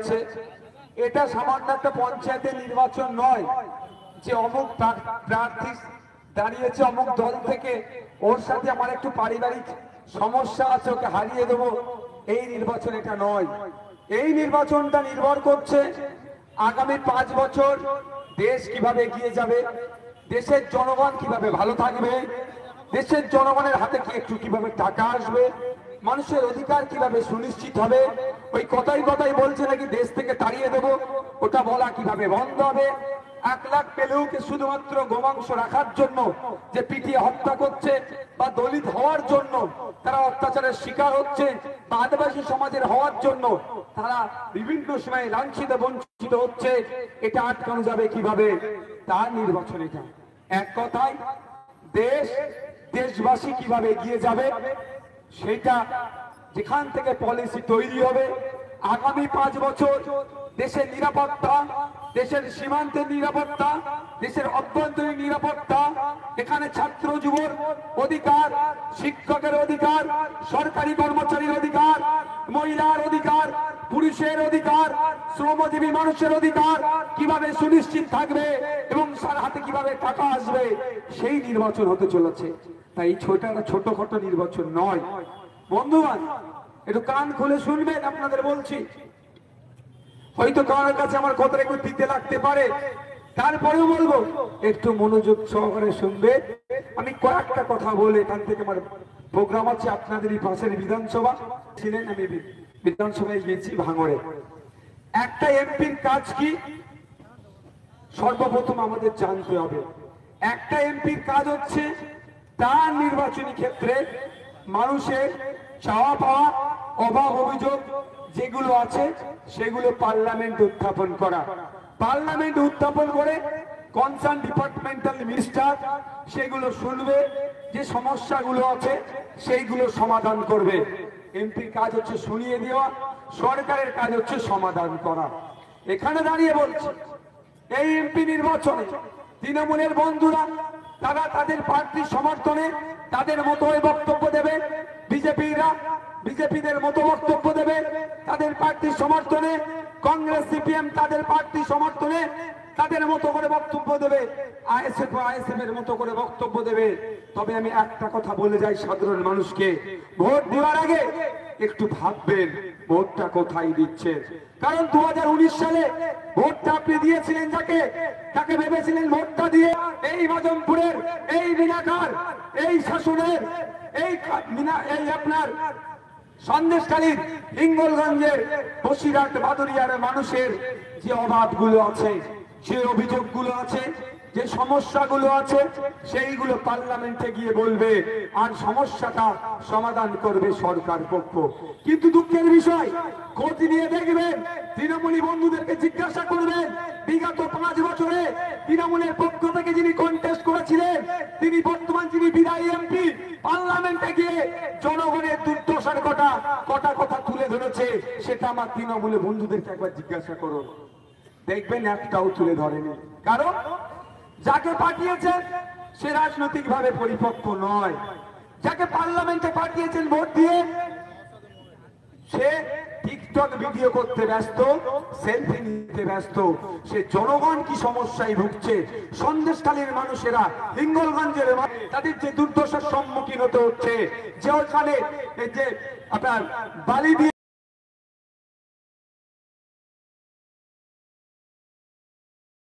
যাচ্ছে। এটা সামান্য একটা পঞ্চায়েতের নির্বাচন নয় যে অমুক প্রার্থী দাঁড়িয়েছে অমুক দল থেকে, ওর সাথে আমার একটু পারিবারিক সমস্যা আছে, ওকে হারিয়ে দেবো, এই নির্বাচন এটা নয়। এই নির্বাচনটা নির্ভর করছে আগামী 5 বছর দেশ কিভাবে এগিয়ে যাবে, দেশের জনগণ কিভাবে ভালো থাকবে, দেশের জনগণের হাতে কি একটু কিভাবে টাকা আসবে, মানুষের অধিকার কিভাবে সুনিশ্চিত হবে। ওই কথাই কথাই বলছে নাকি দেশ থেকে তাড়িয়ে দেবো, ওটা বলা কিভাবে বন্ধ হবে। 1 লাখ পেলেও কি শুধুমাত্র গোমাংস রাখার জন্য যে পিটিয়ে হত্যা করছে, বা দলিত হওয়ার জন্য তারা অত্যাচারের শিকার হচ্ছে, বা আদিবাসী সমাজের হওয়ার জন্য তারা বিভিন্ন সময় লাঞ্ছিত বঞ্চিত হচ্ছে, এটা আটকানো যাবে কিভাবে? তার নির্বাচন এটা। এক কথায় দেশবাসী কিভাবে এগিয়ে যাবে সেটা, যেখান থেকে পলিসি তৈরি হবে আগামী 5 বছর দেশের নিরাপত্তা, দেশের সীমান্তের নিরাপত্তা, দেশের অভ্যন্তরীণ নিরাপত্তা, এখানে ছাত্র যুবর অধিকার, শিক্ষকের অধিকার, সরকারি কর্মচারীর অধিকার, মহিলার অধিকার, পুরুষের অধিকার, শ্রমজীবী মানুষের অধিকার কিভাবে সুনিশ্চিত থাকবে এবং তার হাতে কিভাবে টাকা আসবে, সেই নির্বাচন হতে চলেছে। তাই ছোটখাটো নির্বাচন নয়। বন্ধুগণ, একটু কান খুলে শুনবেন, আপনাদের বলছি। হয়তো কারোর কাছে আমার কথাটা একটু দিতে লাগতে পারে, তারপরেও বলবো একটু মনোযোগ সহকারে শুনবে। আমি কয়েকটা কথা বলে এখান থেকে আমার প্রোগ্রাম আছে আপনাদেরই পাশের বিধানসভা ছিলেন, আমি বিধানসভায় গেছি ভাঙড়ে। একটা এমপির কাজ কি সর্বপ্রথম আমাদের জানতে হবে। একটা এমপির কাজ হচ্ছে তার নির্বাচনী ক্ষেত্রে মানুষের চাওয়া পাওয়া, অভাব অভিযোগ যেগুলো আছে সেগুলো পার্লামেন্টে উত্থাপন করা। পার্লামেন্টে উত্থাপন করে কনসার্ন ডিপার্টমেন্টাল মিনিস্টার সেগুলো শুনবে, যে সমস্যাগুলো আছে সেইগুলো সমাধান করবে। এমপির কাজ হচ্ছে শুনিয়ে দেওয়া, সরকারের কাজ হচ্ছে সমাধান করা। এখানে দাঁড়িয়ে বলছি এই এমপি নির্বাচনে তৃণমূলের বন্ধুরা তারা তাদের প্রার্থীর সমর্থনে তাদের মতো বক্তব্য দেবে, বিজেপিদের মতো বক্তব্য দেবে তাদের প্রার্থীর সমর্থনে, কংগ্রেস সিপিএম তাদের প্রার্থীর সমর্থনে তাদের মতো করে বক্তব্য দেবে, আইএসএফ এর মতো করে বক্তব্য দেবে। তবে আমি একটা কথা বলে যাই সাধারণ মানুষকে, ভোট দেওয়ার আগে একটু ভাববেন ভোটটা কোথায় দিচ্ছে। কারণ 2019 সালে ভোটটা আপনি দিয়েছিলেন তাকে ভেবেছিলেন ভোটটা দিয়ে এই বাজমপুরের, এই বিনাকার, এই শাসনের, এই আপনার সন্দেশখালীর, হিঙ্গলগঞ্জের, বসিরহাট, বাদুরিয়ার মানুষের যে অভাবগুলো আছে, যে অভিযোগগুলো আছে, যে সমস্যাগুলো আছে সেইগুলো পার্লামেন্টে গিয়ে বলবে, আর সমস্যাটা সমাধান করবে সরকার পক্ষ। কিন্তু দুঃখের বিষয়, খোঁজ নিয়ে দেখবেন, তৃণমূলী বন্ধুদেরকে জিজ্ঞাসা করবেন বিগত 5 বছরে তৃণমূলের পক্ষ থেকে যিনি কন্টেস্ট করেছিলেন, তিনি বর্তমান যিনি বিদায়ী এমপি, পার্লামেন্টে গিয়ে জনগণের দুর্দশার কথা তুলে ধরেছে, সেটা আমার তৃণমূলের বন্ধুদেরকে একবার জিজ্ঞাসা করুন, দেখবেন একটাও তুলে ধরেনি। কারণ যাকে পাঠিয়েছেন সে রাজনৈতিক ভাবে পরিপক্ক নয়, যাকে পার্লামেন্টে পাঠিয়েছেন ভোট দিয়ে সে টিকটক ভিডিও করতে ব্যস্ত, সেলফি নিতে ব্যস্ত। সে জনগণ কি সমস্যায় ভুগছে, সন্দেশখালীর মানুষেরা, হিঙ্গলগঞ্জের তাদের যে দুর্দশার সম্মুখীন হতে হচ্ছে, যে ওখানে যে আপনার বালি দিয়ে